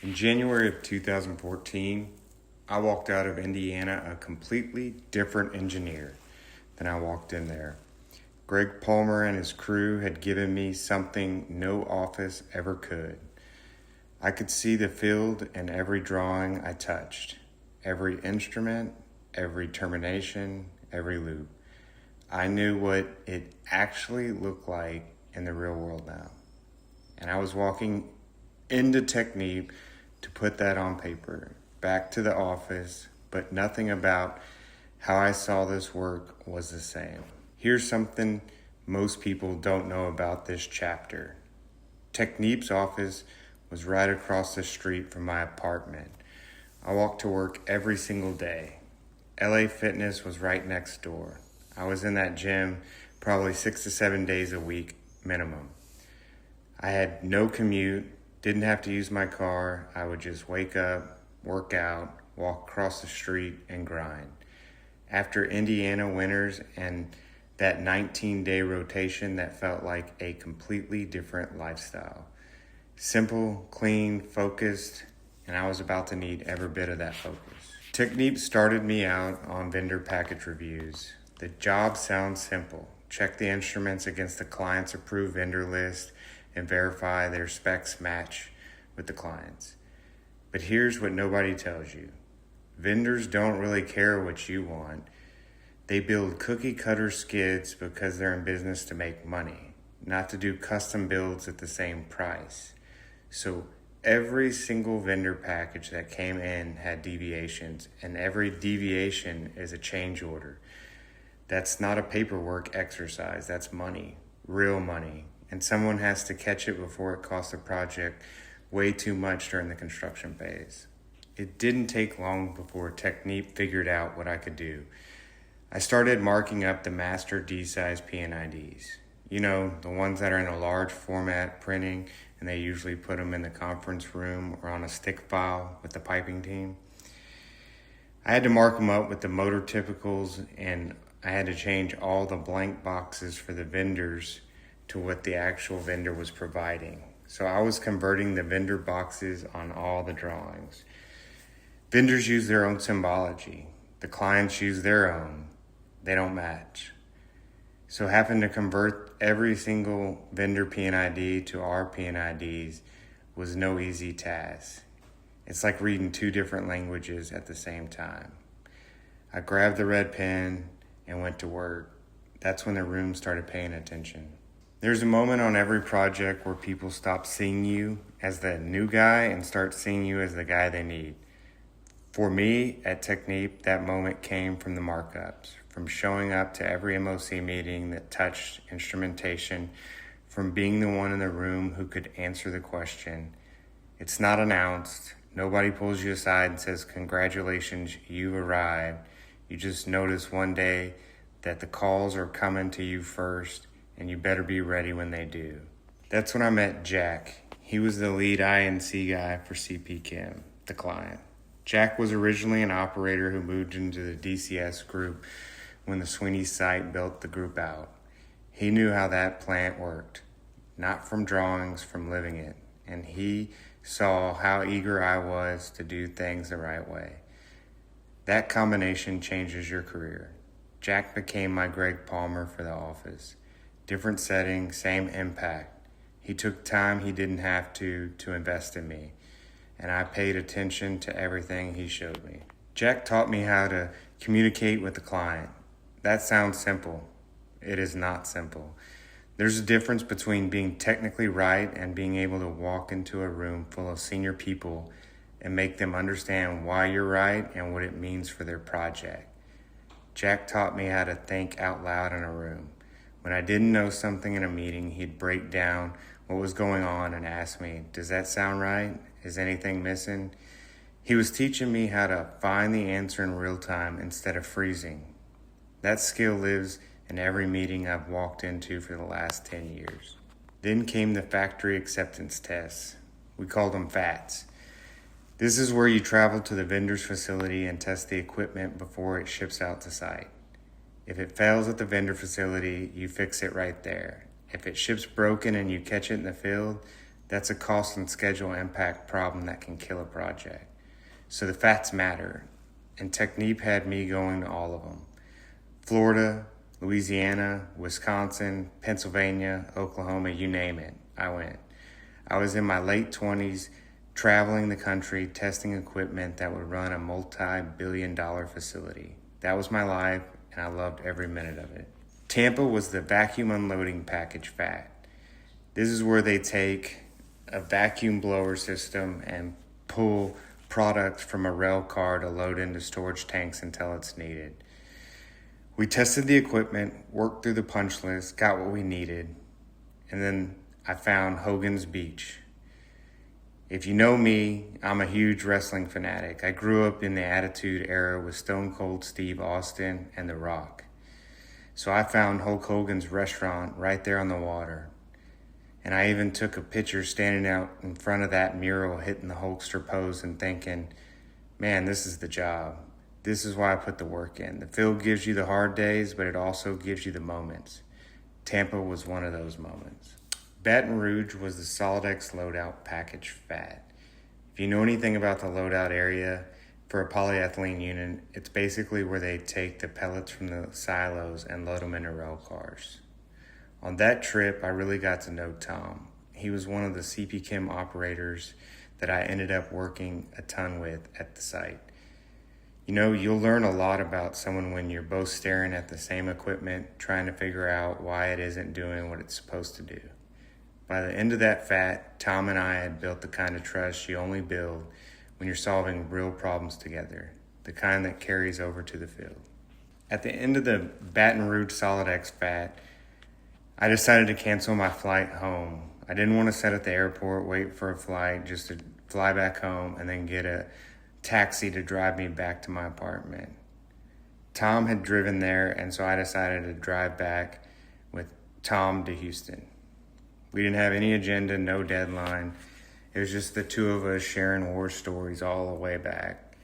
In January of 2014, I walked out of Indiana a completely different engineer than I walked in there. Greg Palmer and his crew had given me something no office ever could. I could see the field in every drawing I touched, every instrument, every termination, every loop. I knew what it actually looked like in the real world now. And I was walking into Technip to put that on paper, back to the office, but nothing about how I saw this work was the same. Here's something most people don't know about this chapter. Technip's office was right across the street from my apartment. I walked to work every single day. LA Fitness was right next door. I was in that gym probably 6 to 7 days a week minimum. I had no commute, didn't have to use my car. I would just wake up, work out, walk across the street, and grind. After Indiana winters and that 19-day rotation, that felt like a completely different lifestyle. Simple, clean, focused, and I was about to need every bit of that focus. Technip started me out on vendor package reviews. The job sounds simple. Check the instruments against the client's approved vendor list and verify their specs match with the client's. But here's what nobody tells you. Vendors don't really care what you want. They build cookie cutter skids because they're in business to make money, not to do custom builds at the same price. So every single vendor package that came in had deviations, and every deviation is a change order. That's not a paperwork exercise, that's money, real money. And someone has to catch it before it costs the project way too much during the construction phase. It didn't take long before Technip figured out what I could do. I started marking up the master D-size P&IDs. You know, the ones that are in a large format printing, and they usually put them in the conference room or on a stick file with the piping team. I had to mark them up with the motor typicals, and I had to change all the blank boxes for the vendors to what the actual vendor was providing. So I was converting the vendor boxes on all the drawings. Vendors use their own symbology. The clients use their own. They don't match. So having to convert every single vendor P&ID to our P&IDs was no easy task. It's like reading two different languages at the same time. I grabbed the red pen and went to work. That's when the room started paying attention. There's a moment on every project where people stop seeing you as the new guy and start seeing you as the guy they need. For me, at Technip, that moment came from the markups, from showing up to every MOC meeting that touched instrumentation, from being the one in the room who could answer the question. It's not announced. Nobody pulls you aside and says, "Congratulations, you've arrived." You just notice one day that the calls are coming to you first, and you better be ready when they do. That's when I met Jack. He was the lead I&C guy for CPChem, the client. Jack was originally an operator who moved into the DCS group when the Sweeney site built the group out. He knew how that plant worked, not from drawings, from living it. And he saw how eager I was to do things the right way. That combination changes your career. Jack became my Greg Palmer for the office. Different setting, same impact. He took time he didn't have to invest in me, and I paid attention to everything he showed me. Jack taught me how to communicate with the client. That sounds simple. It is not simple. There's a difference between being technically right and being able to walk into a room full of senior people and make them understand why you're right and what it means for their project. Jack taught me how to think out loud in a room. When I didn't know something in a meeting, he'd break down what was going on and ask me, "Does that sound right? Is anything missing?" He was teaching me how to find the answer in real time instead of freezing. That skill lives in every meeting I've walked into for the last 10 years. Then came the factory acceptance tests. We called them FATs. This is where you travel to the vendor's facility and test the equipment before it ships out to site. If it fails at the vendor facility, you fix it right there. If it ships broken and you catch it in the field, That's a cost and schedule impact problem that can kill a project. So the FATs matter, and Technip had me going to all of them. Florida, Louisiana, Wisconsin, Pennsylvania, Oklahoma, you name it, I went. I was in my late 20s, traveling the country, testing equipment that would run a multi-billion-dollar facility. That was my life, and I loved every minute of it. Tampa was the vacuum unloading package FAT. This is where they take a vacuum blower system and pull products from a rail car to load into storage tanks until it's needed. We tested the equipment, worked through the punch list, got what we needed, and then I found Hogan's Beach. If you know me, I'm a huge wrestling fanatic. I grew up in the Attitude Era with Stone Cold Steve Austin and The Rock. So I found Hulk Hogan's restaurant right there on the water. And I even took a picture standing out in front of that mural, hitting the Hulkster pose and thinking, man, this is the job. This is why I put the work in. The field gives you the hard days, but it also gives you the moments. Tampa was one of those moments. Baton Rouge was the Solidex loadout package FAT. If you know anything about the loadout area for a polyethylene unit, it's basically where they take the pellets from the silos and load them into rail cars. On that trip, I really got to know Tom. He was one of the CPChem operators that I ended up working a ton with at the site. You know, you'll learn a lot about someone when you're both staring at the same equipment, trying to figure out why it isn't doing what it's supposed to do. By the end of that FAT, Tom and I had built the kind of trust you only build when you're solving real problems together, the kind that carries over to the field. At the end of the Baton Rouge Solidex FAT, I decided to cancel my flight home. I didn't want to sit at the airport, wait for a flight just to fly back home and then get a taxi to drive me back to my apartment. Tom had driven there, and so I decided to drive back with Tom to Houston. We didn't have any agenda, no deadline. It was just the two of us sharing war stories all the way back.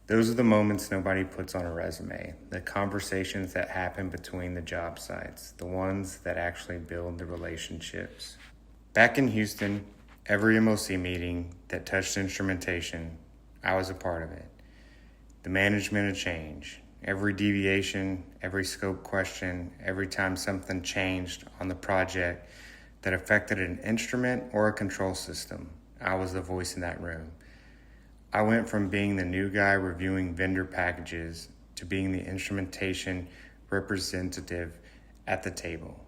Those are the moments nobody puts on a resume, the conversations that happen between the job sites, the ones that actually build the relationships. Back in Houston, every MOC meeting that touched instrumentation, I was a part of it. The management had changed. Every deviation, every scope question, every time something changed on the project that affected an instrument or a control system, I was the voice in that room. I went from being the new guy reviewing vendor packages to being the instrumentation representative at the table.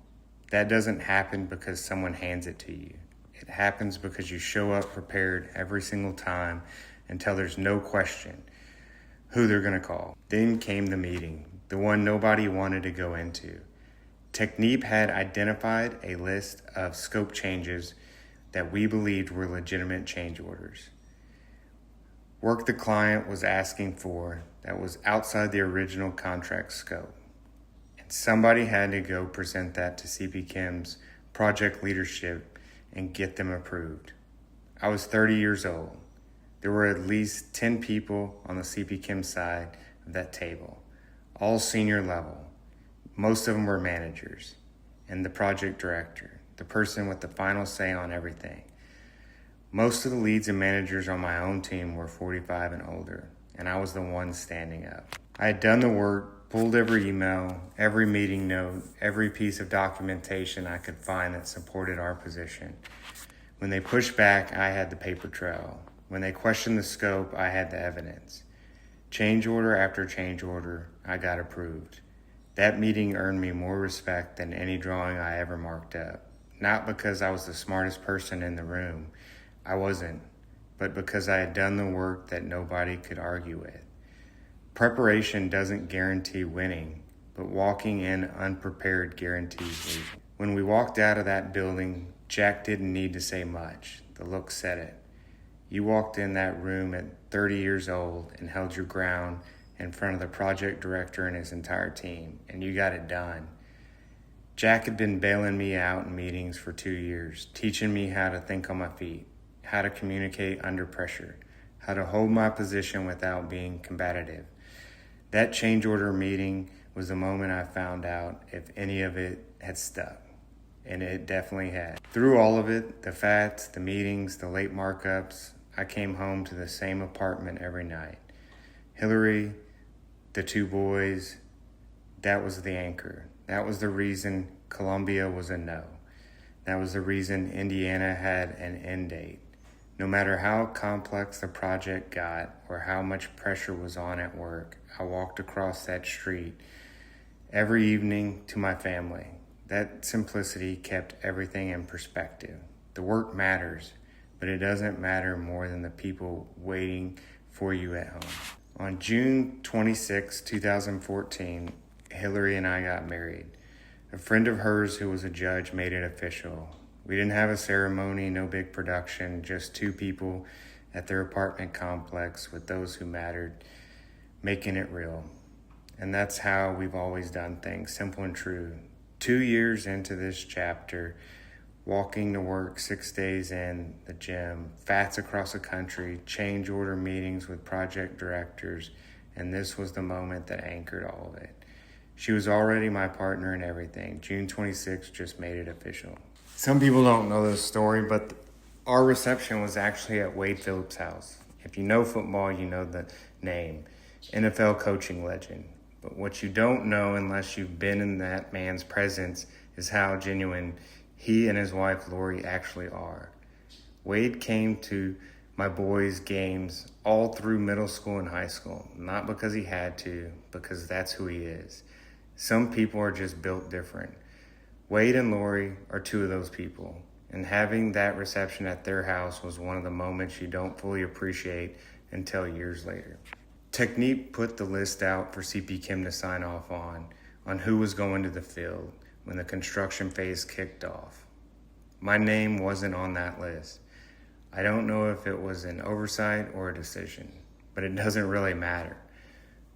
That doesn't happen because someone hands it to you. It happens because you show up prepared every single time until there's no question who they're going to call. Then came the meeting, the one nobody wanted to go into. Technip had identified a list of scope changes that we believed were legitimate change orders. Work the client was asking for that was outside the original contract scope. And somebody had to go present that to CPChem's project leadership and get them approved. I was 30 years old. There were at least 10 people on the CPChem side of that table, all senior level. Most of them were managers and the project director, the person with the final say on everything. Most of the leads and managers on my own team were 45 and older, and I was the one standing up. I had done the work, pulled every email, every meeting note, every piece of documentation I could find that supported our position. When they pushed back, I had the paper trail. When they questioned the scope, I had the evidence. Change order after change order, I got approved. That meeting earned me more respect than any drawing I ever marked up. Not because I was the smartest person in the room. I wasn't, but because I had done the work that nobody could argue with. Preparation doesn't guarantee winning, but walking in unprepared guarantees losing. When we walked out of that building, Jack didn't need to say much. The look said it. You walked in that room at 30 years old and held your ground in front of the project director and his entire team, and you got it done. Jack had been bailing me out in meetings for 2 years, teaching me how to think on my feet, how to communicate under pressure, how to hold my position without being combative. That change order meeting was the moment I found out if any of it had stuck. and it definitely had. Through all of it, the FATs, the meetings, the late markups, I came home to the same apartment every night. Hillary, the two boys, that was the anchor. That was the reason Columbia was a no. That was the reason Indiana had an end date. No matter how complex the project got or how much pressure was on at work, I walked across that street every evening to my family. That simplicity kept everything in perspective. The work matters, but it doesn't matter more than the people waiting for you at home. On June 26, 2014, Hillary and I got married. A friend of hers who was a judge made it official. We didn't have a ceremony, no big production, just two people at their apartment complex with those who mattered, making it real. And that's how we've always done things, simple and true. 2 years into this chapter, walking to work 6 days in the gym, FATs across the country, change order meetings with project directors, and this was the moment that anchored all of it. She was already my partner in everything. June 26th just made it official. Some people don't know this story, but our reception was actually at Wade Phillips' house. If you know football, you know the name. NFL coaching legend. But what you don't know unless you've been in that man's presence is how genuine he and his wife Lori actually are. Wade came to my boys' games all through middle school and high school, not because he had to, because that's who he is. Some people are just built different. Wade and Lori are two of those people, and having that reception at their house was one of the moments you don't fully appreciate until years later. Technip put the list out for CPChem to sign off on who was going to the field when the construction phase kicked off. My name wasn't on that list. I don't know if it was an oversight or a decision, but it doesn't really matter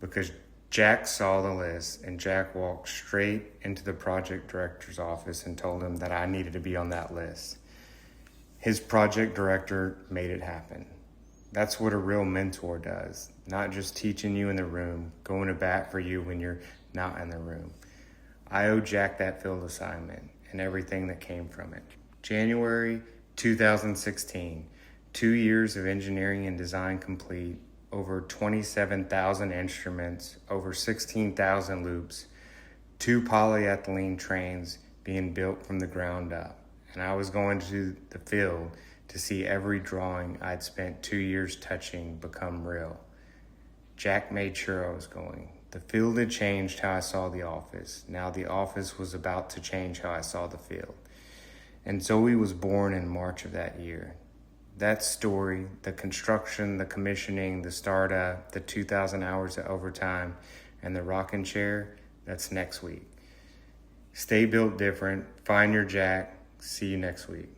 because Jack saw the list and Jack walked straight into the project director's office and told him that I needed to be on that list. His project director made it happen. That's what a real mentor does, not just teaching you in the room, going to bat for you when you're not in the room. I owe Jack that field assignment and everything that came from it. January 2016, 2 years of engineering and design complete, over 27,000 instruments, over 16,000 loops, 2 polyethylene trains being built from the ground up. And I was going to the field to see every drawing I'd spent 2 years touching become real. Jack made sure I was going. The field had changed how I saw the office. Now the office was about to change how I saw the field. And Zoe was born in March of that year. That story, the construction, the commissioning, the startup, the 2,000 hours of overtime, and the rocking chair, that's next week. Stay built different. Find your Jack. See you next week.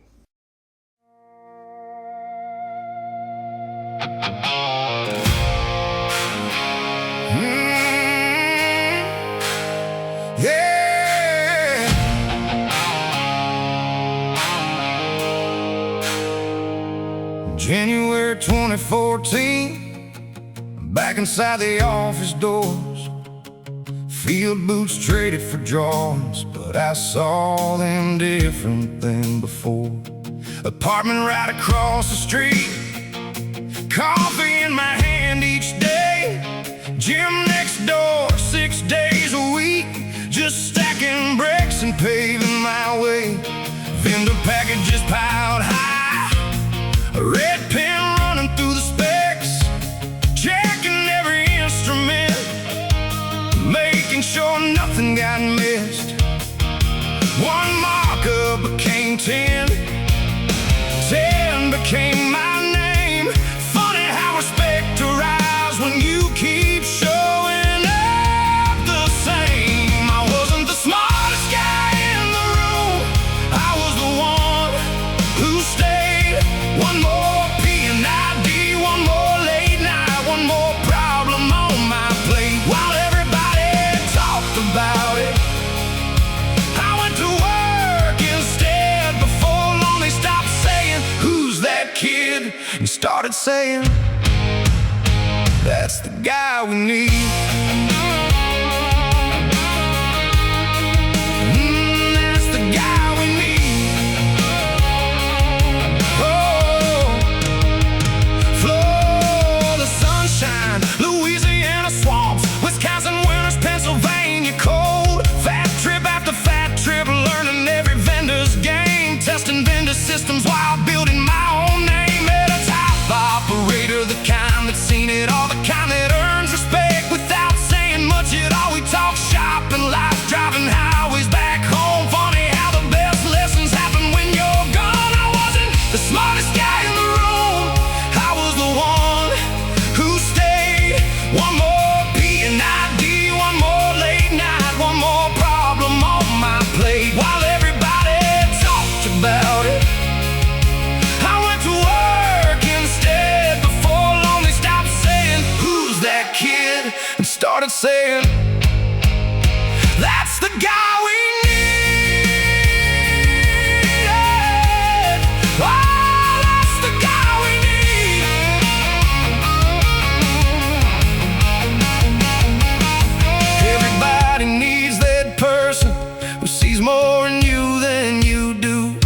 January 2014, back inside the office doors. Field boots traded for drawings, but I saw them different than before. Apartment right across the street, coffee in my hand each day. Gym next door, 6 days a week, just stacking bricks and paving my way. Vendor packages piled high, a red pen running through the specs, checking every instrument, making sure nothing got missed. One markup became 10, 10 became my name. Funny how respect arrives when you keep showing up the same. I wasn't the smartest guy in the room, I was the one who stayed. One more P&ID, one more late night, one more problem on my plate. While everybody talked about it, I went to work instead. Before long they stopped saying, "Who's that kid?" and started saying, "That's the guy we need." That's the guy we need. saying, that's the guy we need. Yeah. Oh, that's the guy we need. Everybody needs that person who sees more in you than you do.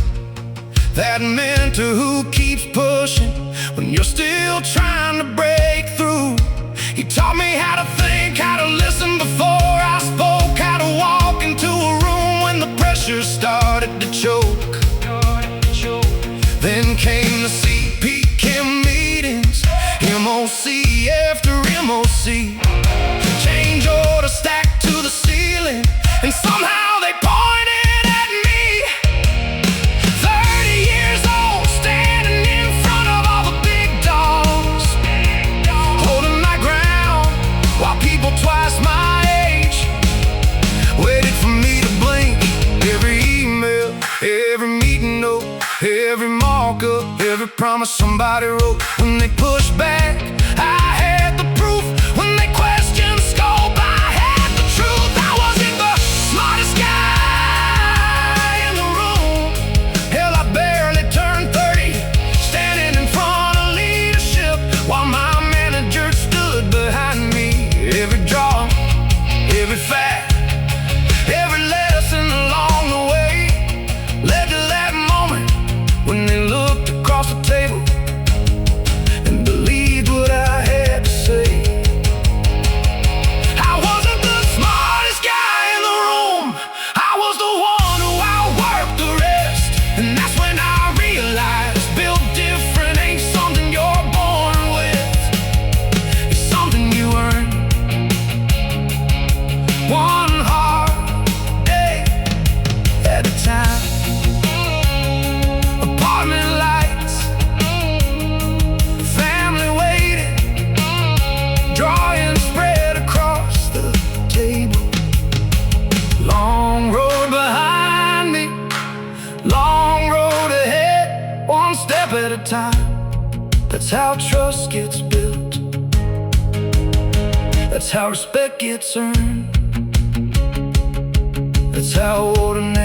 That mentor who keeps pushing when you're still trying to break through. He taught me how to think, how to listen before I spoke, how to walk into a room when the pressure started to choke. Then came the CPChem meetings, MOC after MOC. Change order stacked to the ceiling, and somehow they pointed at me. 30 years old, standing in front of all the big dogs, holding my ground while people twice my age waited for me to blink. Every email, every meeting note, every markup, every promise somebody wrote. When they pushed back, I had the proof. When they questioned scope, I had the truth. I wasn't the smartest guy in the room. Hell, I barely turned 30, standing in front of leadership while my manager stood behind me. Every draw, every fact, every lesson along the way led to that moment when they looked across the table and believed what I had to say. I wasn't the smartest guy in the room. I was the one who outworked the rest. And that's when I realized built different ain't something you're born with. It's something you earn. One hard day at a time. Apartment lights, family waiting, drawing spread across the table. Long road behind me, long road ahead, one step at a time. That's how trust gets built. That's how respect gets earned. That's how ordinary